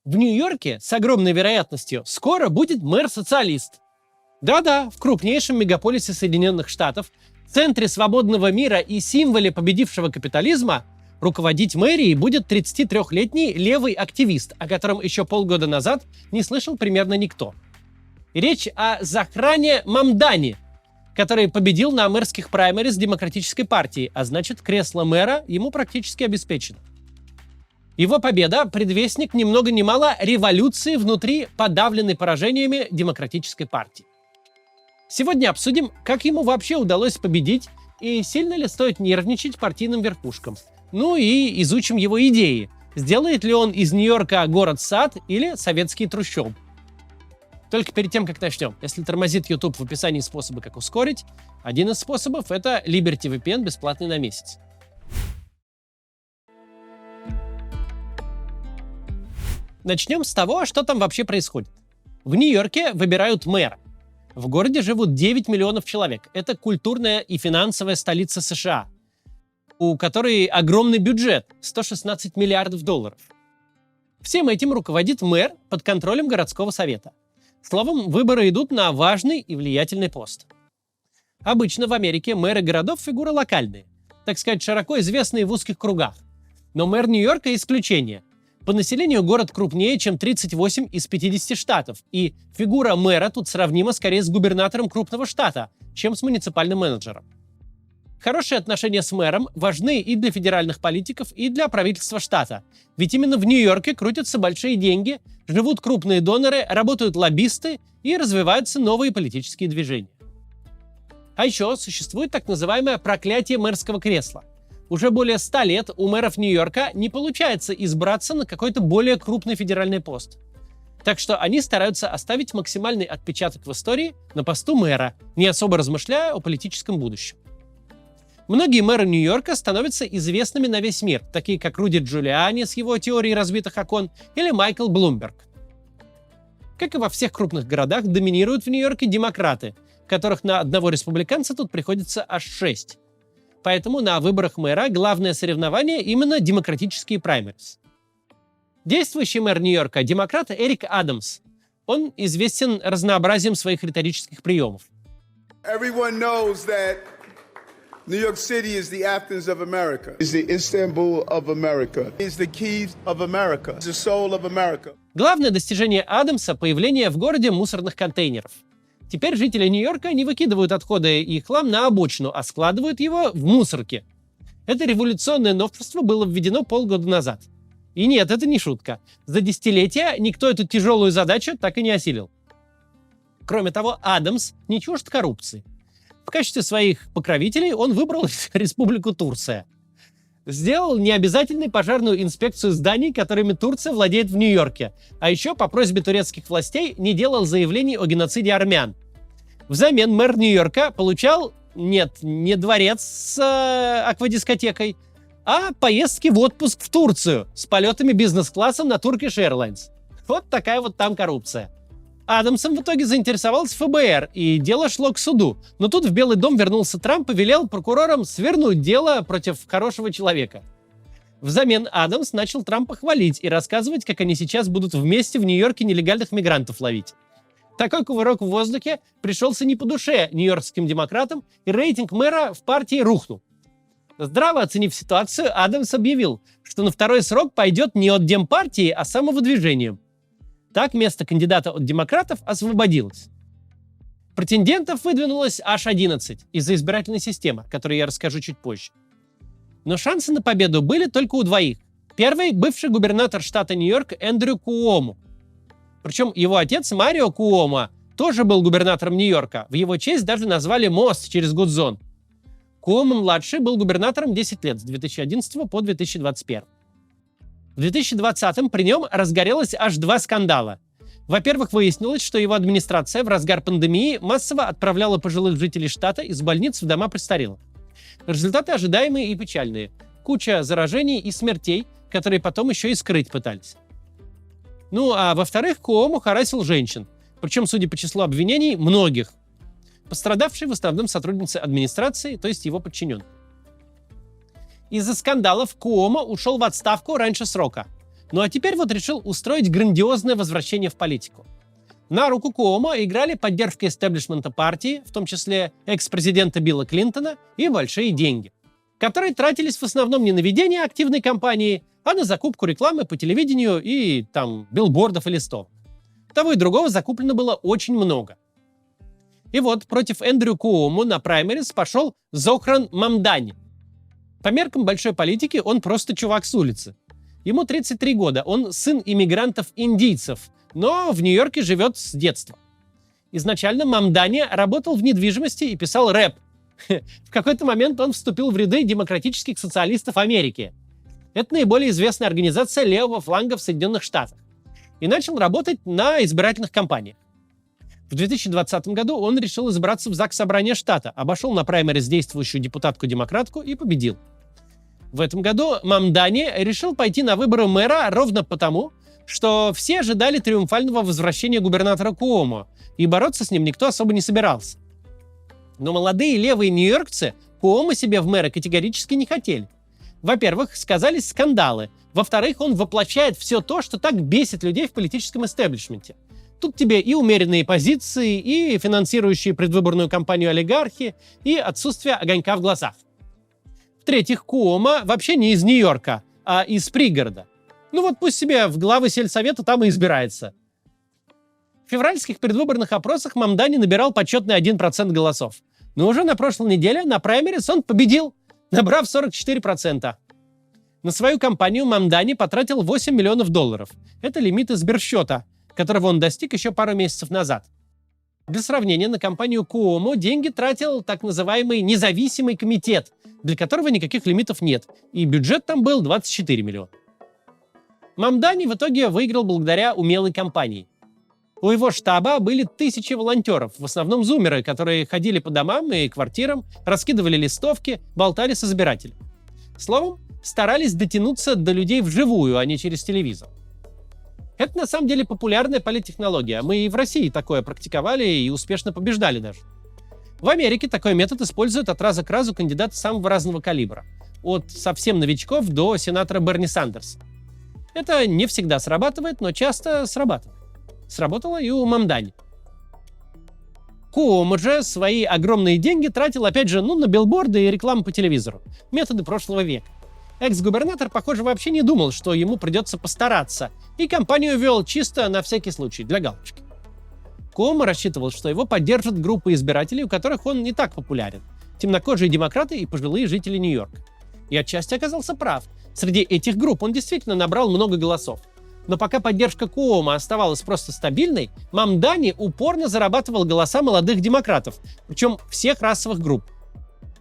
В Нью-Йорке с огромной вероятностью скоро будет мэр-социалист. Да-да, в крупнейшем мегаполисе Соединенных Штатов, в центре свободного мира и символе победившего капитализма, руководить мэрией будет 33-летний левый активист, о котором еще полгода назад не слышал примерно никто. Речь о Захране Мамдани, который победил на мэрских праймериз Демократической партии, а значит, кресло мэра ему практически обеспечено. Его победа – предвестник ни много ни мало революции внутри подавленной поражениями Демократической партии. Сегодня обсудим, как ему вообще удалось победить и сильно ли стоит нервничать партийным верхушкам. Ну и изучим его идеи. Сделает ли он из Нью-Йорка город-сад или советские трущобы? Только перед тем, как начнем, если тормозит YouTube в описании способы, как ускорить, один из способов — это Liberty VPN бесплатный на месяц. Начнем с того, что там вообще происходит. В Нью-Йорке выбирают мэра. В городе живут 9 миллионов человек. Это культурная и финансовая столица США, у которой огромный бюджет – 116 миллиардов долларов. Всем этим руководит мэр под контролем городского совета. Словом, выборы идут на важный и влиятельный пост. Обычно в Америке мэры городов – фигуры локальные, так сказать, широко известные в узких кругах. Но мэр Нью-Йорка – исключение. По населению город крупнее, чем 38 из 50 штатов, и фигура мэра тут сравнима скорее с губернатором крупного штата, чем с муниципальным менеджером. Хорошие отношения с мэром важны и для федеральных политиков, и для правительства штата. Ведь именно в Нью-Йорке крутятся большие деньги, живут крупные доноры, работают лоббисты и развиваются новые политические движения. А еще существует так называемое проклятие мэрского кресла. Уже более 100 лет у мэров Нью-Йорка не получается избраться на какой-то более крупный федеральный пост. Так что они стараются оставить максимальный отпечаток в истории на посту мэра, не особо размышляя о политическом будущем. Многие мэры Нью-Йорка становятся известными на весь мир, такие как Руди Джулиани с его теорией разбитых окон или Майкл Блумберг. Как и во всех крупных городах, доминируют в Нью-Йорке демократы, которых на одного республиканца тут приходится аж 6. Поэтому на выборах мэра главное соревнование именно демократические праймериз. Действующий мэр Нью-Йорка – демократ Эрик Адамс. Он известен разнообразием своих риторических приемов. Everyone knows that New York City is the Athens of America. Is the Istanbul of America. Is the keys of America. Is the soul of America. Главное достижение Адамса – появление в городе мусорных контейнеров. Теперь жители Нью-Йорка не выкидывают отходы и хлам на обочину, а складывают его в мусорке. Это революционное новшество было введено полгода назад. И нет, это не шутка. За десятилетия никто эту тяжелую задачу так и не осилил. Кроме того, Адамс не чужд коррупции. В качестве своих покровителей он выбрал Республику Турция. Сделал необязательной пожарную инспекцию зданий, которыми Турция владеет в Нью-Йорке. А еще по просьбе турецких властей не делал заявлений о геноциде армян. Взамен мэр Нью-Йорка получал, не дворец с аквадискотекой, а поездки в отпуск в Турцию с полетами бизнес-классом на Turkish Airlines. Вот такая вот там коррупция. Адамсом в итоге заинтересовался ФБР, и дело шло к суду. Но тут в Белый дом вернулся Трамп и велел прокурорам свернуть дело против хорошего человека. Взамен Адамс начал Трампа хвалить и рассказывать, как они сейчас будут вместе в Нью-Йорке нелегальных мигрантов ловить. Такой кувырок в воздухе пришелся не по душе нью-йоркским демократам, и рейтинг мэра в партии рухнул. Здраво оценив ситуацию, Адамс объявил, что на второй срок пойдет не от Демпартии, а самовыдвижением. Так место кандидата от демократов освободилось. Претендентов выдвинулось аж 11 из-за избирательной системы, о которой я расскажу чуть позже. Но шансы на победу были только у двоих. Первый – бывший губернатор штата Нью-Йорк Эндрю Куомо. Причем его отец Марио Куомо тоже был губернатором Нью-Йорка. В его честь даже назвали мост через Гудзон. Куомо-младший был губернатором 10 лет, с 2011 по 2021. В 2020-м при нем разгорелось аж 2 скандала. Во-первых, выяснилось, что его администрация в разгар пандемии массово отправляла пожилых жителей штата из больниц в дома престарелых. Результаты ожидаемые и печальные. Куча заражений и смертей, которые потом еще и скрыть пытались. Ну а во-вторых, Куомо харасил женщин. Причем, судя по числу обвинений, многих. Пострадавшие в основном сотрудницы администрации, то есть его подчиненные. Из-за скандалов Куомо ушел в отставку раньше срока. Ну а теперь вот решил устроить грандиозное возвращение в политику. На руку Куомо играли поддержка истеблишмента партии, в том числе экс-президента Билла Клинтона, и большие деньги, которые тратились в основном не на ведение активной кампании, а на закупку рекламы по телевидению и там билбордов и листов. Того и другого закуплено было очень много. И вот против Эндрю Куомо на праймерис пошел Зохран Мамдани. По меркам большой политики он просто чувак с улицы. Ему 33 года, он сын иммигрантов-индийцев, но в Нью-Йорке живет с детства. Изначально Мамдани работал в недвижимости и писал рэп. В какой-то момент он вступил в ряды демократических социалистов Америки. Это наиболее известная организация левого фланга в Соединенных Штатах. И начал работать на избирательных кампаниях. В 2020 году он решил избраться в ЗАГС Собрания штата, обошел на праймерис действующую депутатку-демократку и победил. В этом году Мамдани решил пойти на выборы мэра ровно потому, что все ожидали триумфального возвращения губернатора Куомо, и бороться с ним никто особо не собирался. Но молодые левые нью-йоркцы Куомо себе в мэра категорически не хотели. Во-первых, сказались скандалы. Во-вторых, он воплощает все то, что так бесит людей в политическом истеблишменте. Тут тебе и умеренные позиции, и финансирующие предвыборную кампанию олигархи, и отсутствие огонька в глазах. В-третьих, Куомо вообще не из Нью-Йорка, а из пригорода. Ну вот пусть себе в главы сельсовета там и избирается. В февральских предвыборных опросах Мамдани набирал почетный 1% голосов. Но уже на прошлой неделе на праймерис он победил, набрав 44%. На свою кампанию Мамдани потратил $8 миллионов. Это лимит из Сберсчета, которого он достиг еще пару месяцев назад. Для сравнения, на кампанию Куомо деньги тратил так называемый независимый комитет, для которого никаких лимитов нет, и бюджет там был 24 миллиона. Мамдани в итоге выиграл благодаря умелой кампании. У его штаба были тысячи волонтеров, в основном зумеры, которые ходили по домам и квартирам, раскидывали листовки, болтали с избирателями. Словом, старались дотянуться до людей вживую, а не через телевизор. Это на самом деле популярная политтехнология. Мы и в России такое практиковали и успешно побеждали даже. В Америке такой метод используют от раза к разу кандидаты самого разного калибра. От совсем новичков до сенатора Берни Сандерса. Это не всегда срабатывает, но часто срабатывает. Сработало и у Мамдани. Куомо же свои огромные деньги тратил опять же на билборды и рекламу по телевизору. Методы прошлого века. Экс-губернатор, похоже, вообще не думал, что ему придется постараться, и кампанию вел чисто на всякий случай, для галочки. Куомо рассчитывал, что его поддержат группы избирателей, у которых он не так популярен. Темнокожие демократы и пожилые жители Нью-Йорка. И отчасти оказался прав. Среди этих групп он действительно набрал много голосов. Но пока поддержка Куомо оставалась просто стабильной, Мамдани упорно зарабатывал голоса молодых демократов, причем всех расовых групп.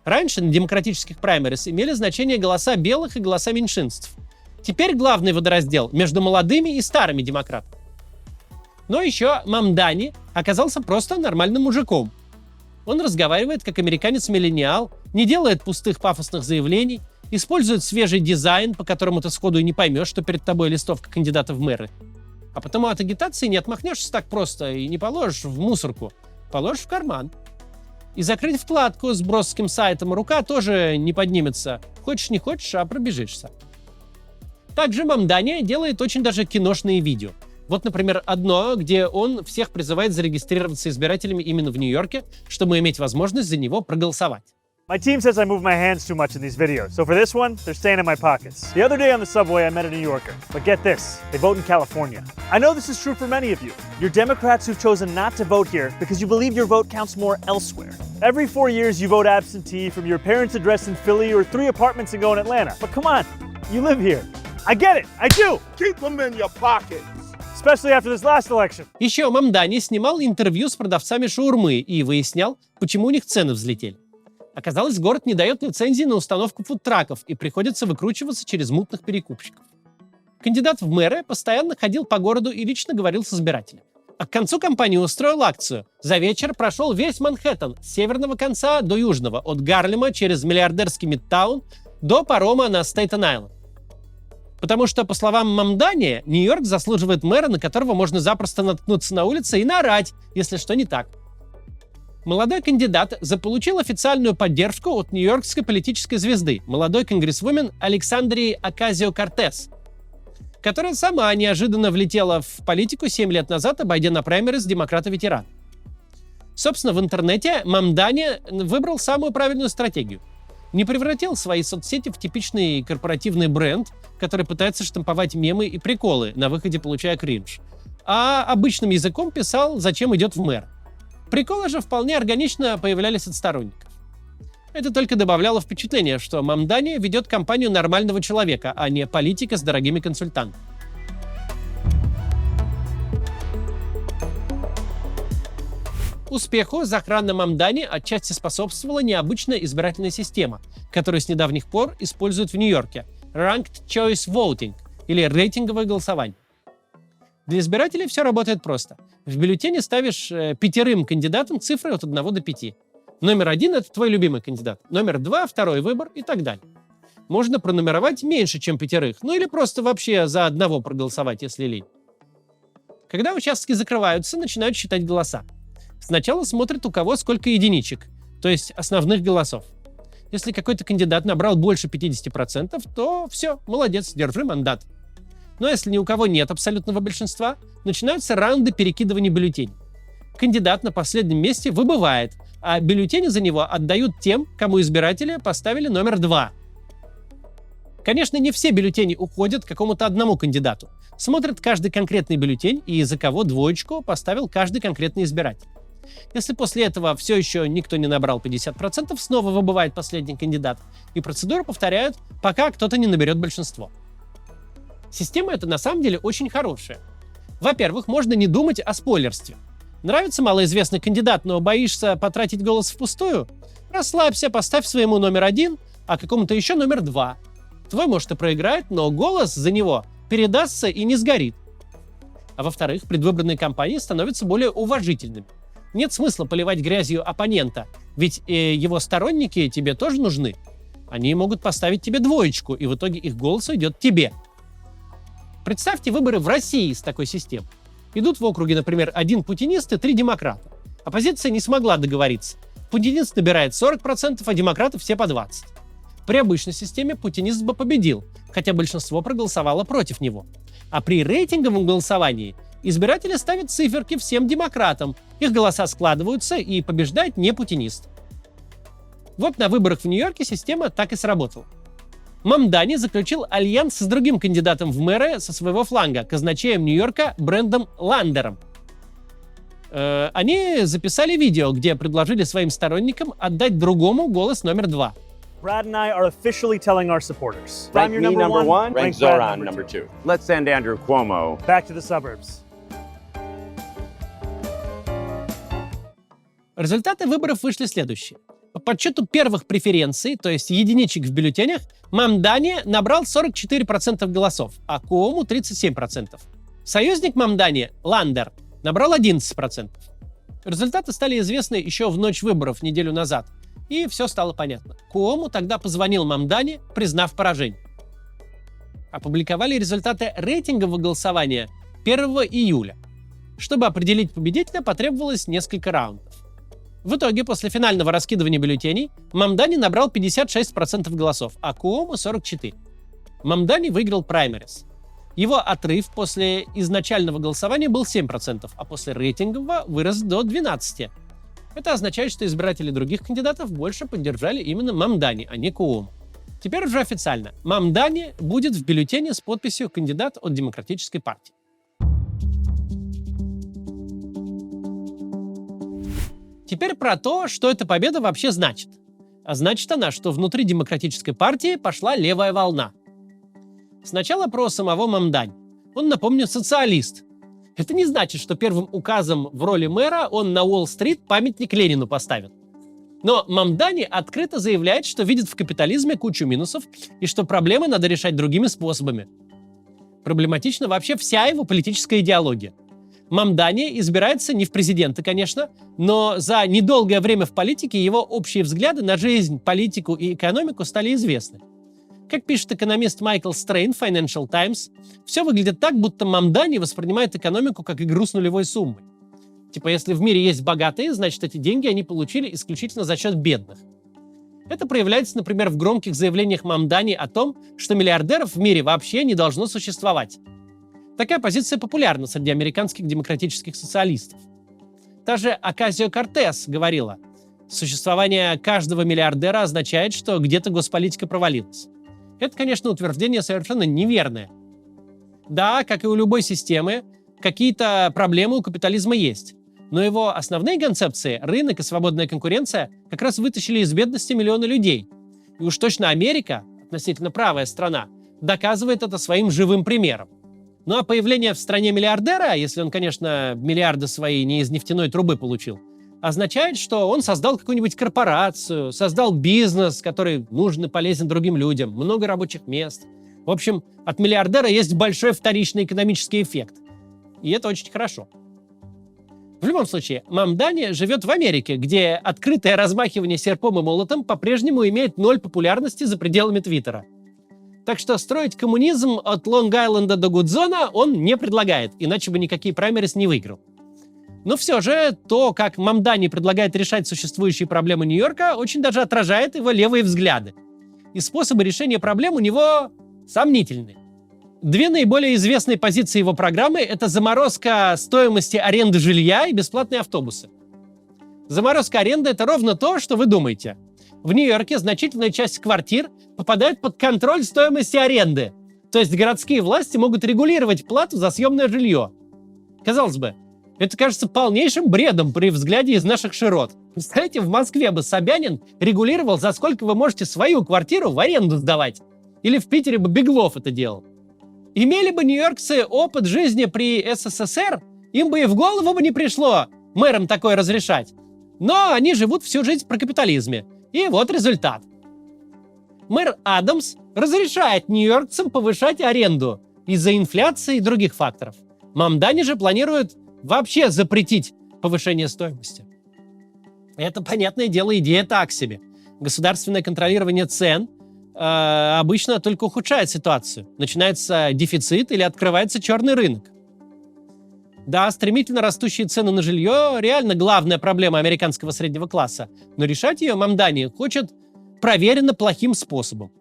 Раньше на демократических праймерис имели значение голоса белых и голоса меньшинств. Теперь главный водораздел между молодыми и старыми демократами. Но еще Мамдани оказался просто нормальным мужиком. Он разговаривает как американец-миллениал, не делает пустых пафосных заявлений, использует свежий дизайн, по которому ты сходу и не поймешь, что перед тобой листовка кандидата в мэры. А потому от агитации не отмахнешься так просто и не положишь в мусорку, положишь в карман. И закрыть вкладку с броским сайтом рука тоже не поднимется. Хочешь не хочешь, а пробежишься. Также Мамдани делает очень даже киношные видео. Вот, например, одно, где он всех призывает зарегистрироваться избирателями именно в Нью-Йорке, чтобы иметь возможность за него проголосовать. My team says I move my hands too much in these videos, so for this one, they're staying in my pockets. The other day on the subway, I met a New Yorker. But get this, they vote in California. I know this is true for many of you. You're Democrats who've chosen not to vote here because you believe your vote counts more elsewhere. Every 4 years, you vote absentee from your parents' address in Philly or 3 apartments ago in Atlanta. But come on, you live here. I get it, I do! Keep them in your pockets. Especially after this last election. Еще Мамдани снимал интервью с продавцами шаурмы и выяснял, почему у них цены взлетели. Оказалось, город не дает лицензии на установку фудтраков и приходится выкручиваться через мутных перекупщиков. Кандидат в мэры постоянно ходил по городу и лично говорил с избирателями. А к концу кампании устроил акцию. За вечер прошел весь Манхэттен с северного конца до южного, от Гарлема через миллиардерский Мидтаун до парома на Стейтен-Айленд. Потому что, по словам Мамдани, Нью-Йорк заслуживает мэра, на которого можно запросто наткнуться на улице и наорать, если что не так. Молодой кандидат заполучил официальную поддержку от нью-йоркской политической звезды, молодой конгрессвумен Александрии Окасио-Кортес. которая сама неожиданно влетела в политику 7 лет назад, обойдя на праймерис демократа-ветерана. Собственно, в интернете Мамдани выбрал самую правильную стратегию. Не превратил свои соцсети в типичный корпоративный бренд, который пытается штамповать мемы и приколы, на выходе получая кринж, а обычным языком писал, зачем идет в мэр. Приколы же вполне органично появлялись от сторонников. Это только добавляло впечатление, что Мамдани ведет кампанию нормального человека, а не политика с дорогими консультантами. Успеху Захрана Мамдани отчасти способствовала необычная избирательная система, которую с недавних пор используют в Нью-Йорке – Ranked Choice Voting, или рейтинговое голосование. Для избирателей все работает просто. В бюллетене ставишь 5 кандидатам цифры от 1 до 5. Номер 1 – это твой любимый кандидат. Номер 2 – второй выбор и так далее. Можно пронумеровать меньше, чем 5, ну или просто вообще за одного проголосовать, если лень. Когда участки закрываются, начинают считать голоса. Сначала смотрят, у кого сколько единичек, то есть основных голосов. Если какой-то кандидат набрал больше 50%, то все, молодец, держи мандат. Но если ни у кого нет абсолютного большинства, начинаются раунды перекидывания бюллетеней. Кандидат на последнем месте выбывает, а бюллетени за него отдают тем, кому избиратели поставили номер 2. Конечно, не все бюллетени уходят какому-то одному кандидату. Смотрят каждый конкретный бюллетень и за кого двоечку поставил каждый конкретный избиратель. Если после этого все еще никто не набрал 50%, снова выбывает последний кандидат, и процедуру повторяют, пока кто-то не наберет большинство. Система эта на самом деле очень хорошая. Во-первых, можно не думать о спойлерстве. Нравится малоизвестный кандидат, но боишься потратить голос впустую? Расслабься, поставь своему номер 1, а какому-то еще номер 2. Твой, может, и проиграет, но голос за него передастся и не сгорит. А во-вторых, предвыборные кампании становятся более уважительными. Нет смысла поливать грязью оппонента, ведь его сторонники тебе тоже нужны. Они могут поставить тебе двоечку, и в итоге их голос идет тебе. Представьте выборы в России с такой системой. Идут в округе, например, 1 путинист и 3 демократа. Оппозиция не смогла договориться. Путинист набирает 40%, а демократы все по 20%. При обычной системе путинист бы победил, хотя большинство проголосовало против него. А при рейтинговом голосовании избиратели ставят циферки всем демократам, их голоса складываются и побеждает не путинист. Вот на выборах в Нью-Йорке система так и сработала. Мамдани заключил альянс с другим кандидатом в мэры со своего фланга, казначеем Нью-Йорка Брэндом Ландером. Они записали видео, где предложили своим сторонникам отдать другому голос номер 2. Brad and I are officially telling our supporters. Rank me number one, rank Zoran Brad number two. Let's send Andrew Cuomo. Back to the suburbs. Результаты выборов вышли следующие. По подсчету первых преференций, то есть единичек в бюллетенях, Мамдани набрал 44% голосов, а Cuomo 37%. Союзник Мамдани, Ландер, набрал 11%. Результаты стали известны еще в ночь выборов неделю назад, и все стало понятно. Cuomo тогда позвонил Мамдани, признав поражение. Опубликовали результаты рейтингового голосования 1 июля. Чтобы определить победителя, потребовалось несколько раундов. В итоге, после финального раскидывания бюллетеней, Мамдани набрал 56% голосов, а Cuomo 44%. Мамдани выиграл праймерис. Его отрыв после изначального голосования был 7%, а после рейтингового вырос до 12%. Это означает, что избиратели других кандидатов больше поддержали именно Мамдани, а не Cuomo. Теперь уже официально. Мамдани будет в бюллетене с подписью «Кандидат от Демократической партии». Теперь про то, что эта победа вообще значит. А значит она, что внутри Демократической партии пошла левая волна. Сначала про самого Мамдани. Он, напомню, социалист. Это не значит, что первым указом в роли мэра он на Уолл-стрит памятник Ленину поставит. Но Мамдани открыто заявляет, что видит в капитализме кучу минусов и что проблемы надо решать другими способами. Проблематична вообще вся его политическая идеология. Мамдани избирается не в президенты, конечно, но за недолгое время в политике его общие взгляды на жизнь, политику и экономику стали известны. Как пишет экономист Майкл Стрейн в Financial Times, все выглядит так, будто Мамдани воспринимает экономику как игру с нулевой суммой. Типа, если в мире есть богатые, значит, эти деньги они получили исключительно за счет бедных. Это проявляется, например, в громких заявлениях Мамдани о том, что миллиардеров в мире вообще не должно существовать. Такая позиция популярна среди американских демократических социалистов. Та же Оказио-Кортес говорила, существование каждого миллиардера означает, что где-то госполитика провалилась. Это, конечно, утверждение совершенно неверное. Да, как и у любой системы, какие-то проблемы у капитализма есть. Но его основные концепции, рынок и свободная конкуренция, как раз вытащили из бедности миллионы людей. И уж точно Америка, относительно правая страна, доказывает это своим живым примером. Ну а появление в стране миллиардера, если он, конечно, миллиарды свои не из нефтяной трубы получил, означает, что он создал какую-нибудь корпорацию, создал бизнес, который нужен и полезен другим людям, много рабочих мест. В общем, от миллиардера есть большой вторичный экономический эффект. И это очень хорошо. В любом случае, Мамдани живет в Америке, где открытое размахивание серпом и молотом по-прежнему имеет 0 популярности за пределами Твиттера. Так что строить коммунизм от Лонг-Айленда до Гудзона он не предлагает, иначе бы никакие праймерис не выиграл. Но все же то, как Мамдани предлагает решать существующие проблемы Нью-Йорка, очень даже отражает его левые взгляды. И способы решения проблем у него сомнительны. 2 наиболее известные позиции его программы – это заморозка стоимости аренды жилья и бесплатные автобусы. Заморозка аренды – это ровно то, что вы думаете. В Нью-Йорке значительная часть квартир попадает под контроль стоимости аренды. То есть городские власти могут регулировать плату за съемное жилье. Казалось бы, это кажется полнейшим бредом при взгляде из наших широт. Представляете, в Москве бы Собянин регулировал, за сколько вы можете свою квартиру в аренду сдавать. Или в Питере бы Беглов это делал. Имели бы нью-йоркцы опыт жизни при СССР, им бы и в голову бы не пришло мэрам такое разрешать. Но они живут всю жизнь при капитализме. И вот результат. Мэр Адамс разрешает нью-йоркцам повышать аренду из-за инфляции и других факторов. Мамдани же планирует вообще запретить повышение стоимости. Это, понятное дело, идея так себе. Государственное контролирование цен обычно только ухудшает ситуацию. Начинается дефицит или открывается черный рынок. Да, стремительно растущие цены на жилье – реально главная проблема американского среднего класса, но решать ее Мамдани хочет проверенно плохим способом.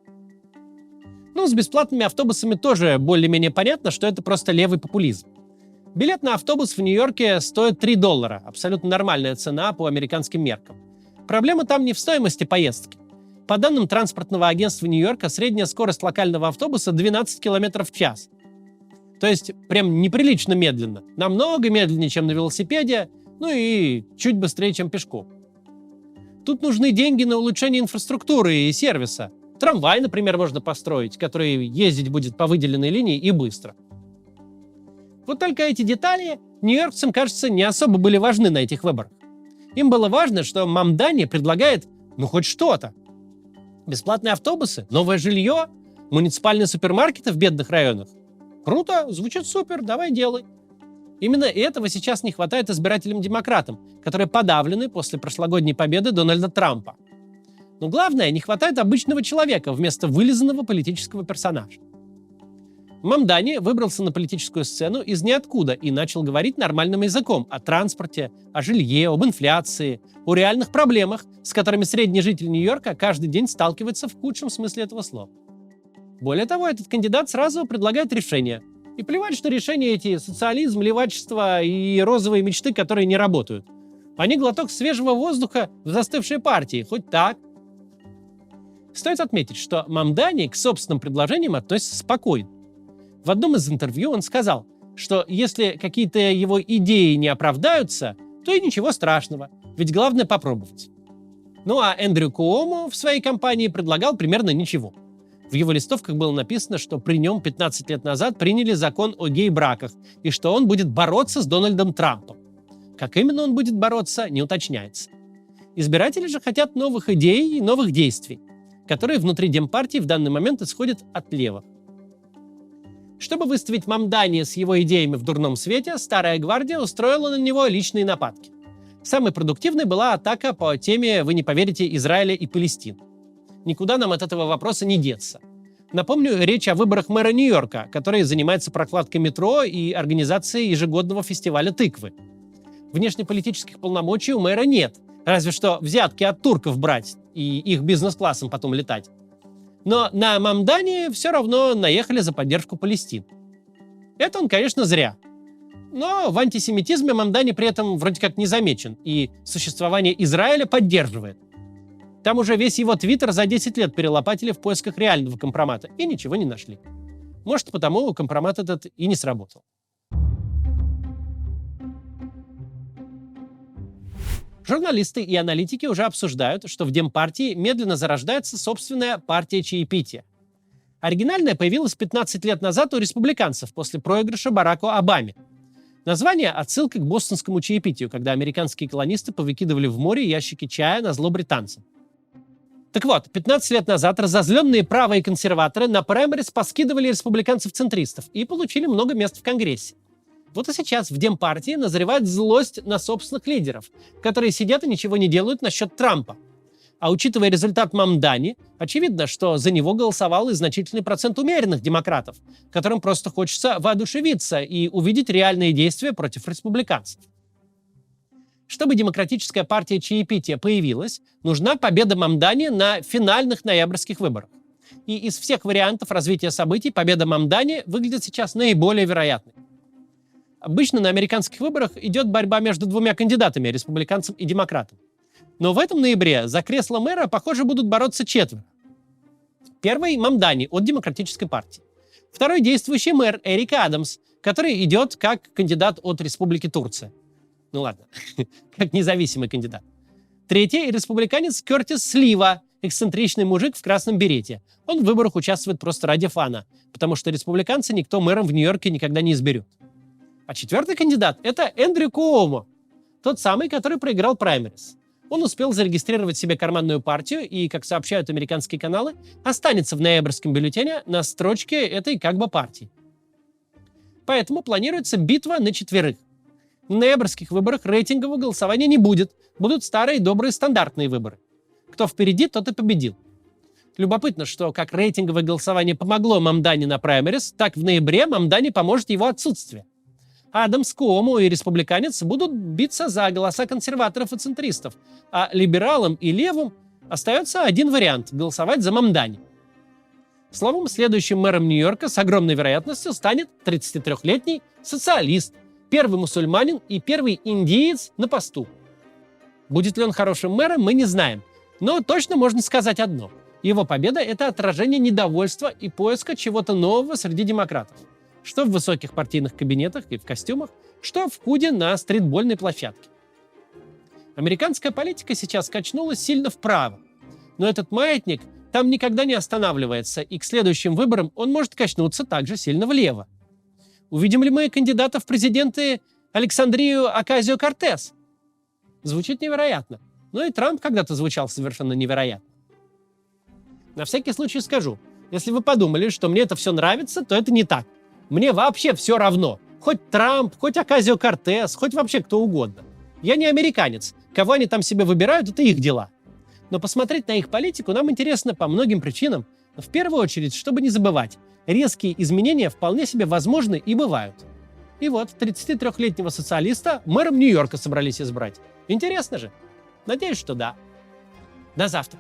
Ну, с бесплатными автобусами тоже более-менее понятно, что это просто левый популизм. Билет на автобус в Нью-Йорке стоит $3, абсолютно нормальная цена по американским меркам. Проблема там не в стоимости поездки. По данным транспортного агентства Нью-Йорка, средняя скорость локального автобуса 12 км в час. То есть прям неприлично медленно. Намного медленнее, чем на велосипеде, ну и чуть быстрее, чем пешком. Тут нужны деньги на улучшение инфраструктуры и сервиса. Трамвай, например, можно построить, который ездить будет по выделенной линии и быстро. Вот только эти детали нью-йоркцам, кажется, не особо были важны на этих выборах. Им было важно, что Мамдани предлагает, хоть что-то. Бесплатные автобусы, новое жилье, муниципальные супермаркеты в бедных районах. Круто, звучит супер, давай делай. Именно этого сейчас не хватает избирателям-демократам, которые подавлены после прошлогодней победы Дональда Трампа. Но главное, не хватает обычного человека вместо вылизанного политического персонажа. Мамдани выбрался на политическую сцену из ниоткуда и начал говорить нормальным языком о транспорте, о жилье, об инфляции, о реальных проблемах, с которыми средний житель Нью-Йорка каждый день сталкивается в худшем смысле этого слова. Более того, этот кандидат сразу предлагает решения. И плевать, что решения эти социализм, левачество и розовые мечты, которые не работают. Они глоток свежего воздуха в застывшей партии, хоть так. Стоит отметить, что Мамдани к собственным предложениям относится спокойно. В одном из интервью он сказал, что если какие-то его идеи не оправдаются, то и ничего страшного, ведь главное попробовать. Ну а Эндрю Куомо в своей кампании предлагал примерно ничего. В его листовках было написано, что при нем 15 лет назад приняли закон о гей-браках и что он будет бороться с Дональдом Трампом. Как именно он будет бороться, не уточняется. Избиратели же хотят новых идей и новых действий, которые внутри Демпартии в данный момент исходят от левых. Чтобы выставить Мамдани с его идеями в дурном свете, Старая гвардия устроила на него личные нападки. Самой продуктивной была атака по теме, вы не поверите, Израиля и Палестины. Никуда нам от этого вопроса не деться. Напомню, речь о выборах мэра Нью-Йорка, который занимается прокладкой метро и организацией ежегодного фестиваля тыквы. Внешнеполитических полномочий у мэра нет, Разве что взятки от турков брать и их бизнес-классом потом летать. Но на Мамдани все равно наехали за поддержку Палестины. Это он, конечно, зря. Но в антисемитизме Мамдани при этом вроде как не замечен, и существование Израиля поддерживает. Там уже весь его твиттер за 10 лет перелопатили в поисках реального компромата и ничего не нашли. Может, потому компромат этот и не сработал. Журналисты и аналитики уже обсуждают, что в Демпартии медленно зарождается собственная партия чаепития. Оригинальная появилась 15 лет назад у республиканцев после проигрыша Бараку Обаме. Название – отсылка к бостонскому чаепитию, когда американские колонисты повыкидывали в море ящики чая назло британцам. Так вот, 15 лет назад разозленные правые консерваторы на праймерис поскидывали республиканцев-центристов и получили много мест в Конгрессе. Вот и сейчас в Демпартии назревает злость на собственных лидеров, которые сидят и ничего не делают насчет Трампа. А учитывая результат Мамдани, очевидно, что за него голосовал и значительный процент умеренных демократов, которым просто хочется воодушевиться и увидеть реальные действия против республиканцев. Чтобы демократическая партия чаепития появилась, нужна победа Мамдани на финальных ноябрьских выборах. И из всех вариантов развития событий победа Мамдани выглядит сейчас наиболее вероятной. Обычно на американских выборах идет борьба между двумя кандидатами, республиканцем и демократом. Но в этом ноябре за кресло мэра, похоже, будут бороться четверо. Первый – Мамдани от Демократической партии. Второй – действующий мэр Эрик Адамс, который идет как кандидат от Республики Турция. Ну ладно, как независимый кандидат. Третий – республиканец Кертис Слива, эксцентричный мужик в красном берете. Он в выборах участвует просто ради фана, потому что республиканца никто мэром в Нью-Йорке никогда не изберет. А четвертый кандидат – это Эндрю Куомо, тот самый, который проиграл праймерис. Он успел зарегистрировать себе карманную партию и, как сообщают американские каналы, останется в ноябрьском бюллетене на строчке этой как бы партии. Поэтому планируется битва на четверых. В ноябрьских выборах рейтингового голосования не будет. Будут старые добрые стандартные выборы. Кто впереди, тот и победил. Любопытно, что как рейтинговое голосование помогло Мамдани на праймерис, так в ноябре Мамдани поможет его отсутствие. Адамс, Куомо и республиканец будут биться за голоса консерваторов и центристов, а либералам и левым остается один вариант – голосовать за Мамдани. Словом, следующим мэром Нью-Йорка с огромной вероятностью станет 33-летний социалист, первый мусульманин и первый индиец на посту. Будет ли он хорошим мэром, мы не знаем, но точно можно сказать одно – его победа – это отражение недовольства и поиска чего-то нового среди демократов. Что в высоких партийных кабинетах и в костюмах, что в КУДе на стритбольной площадке. Американская политика сейчас качнулась сильно вправо, но этот маятник там никогда не останавливается, и к следующим выборам он может качнуться также сильно влево. Увидим ли мы кандидата в президенты Александрию Оказио-Кортес? Звучит невероятно, но и Трамп когда-то звучал совершенно невероятно. На всякий случай скажу, если вы подумали, что мне это все нравится, то это не так. Мне вообще все равно. Хоть Трамп, хоть Оказио-Кортес, хоть вообще кто угодно. Я не американец. Кого они там себе выбирают, это их дела. Но посмотреть на их политику нам интересно по многим причинам. Но в первую очередь, чтобы не забывать, резкие изменения вполне себе возможны и бывают. И вот 33-летнего социалиста мэром Нью-Йорка собрались избрать. Интересно же? Надеюсь, что да. До завтра.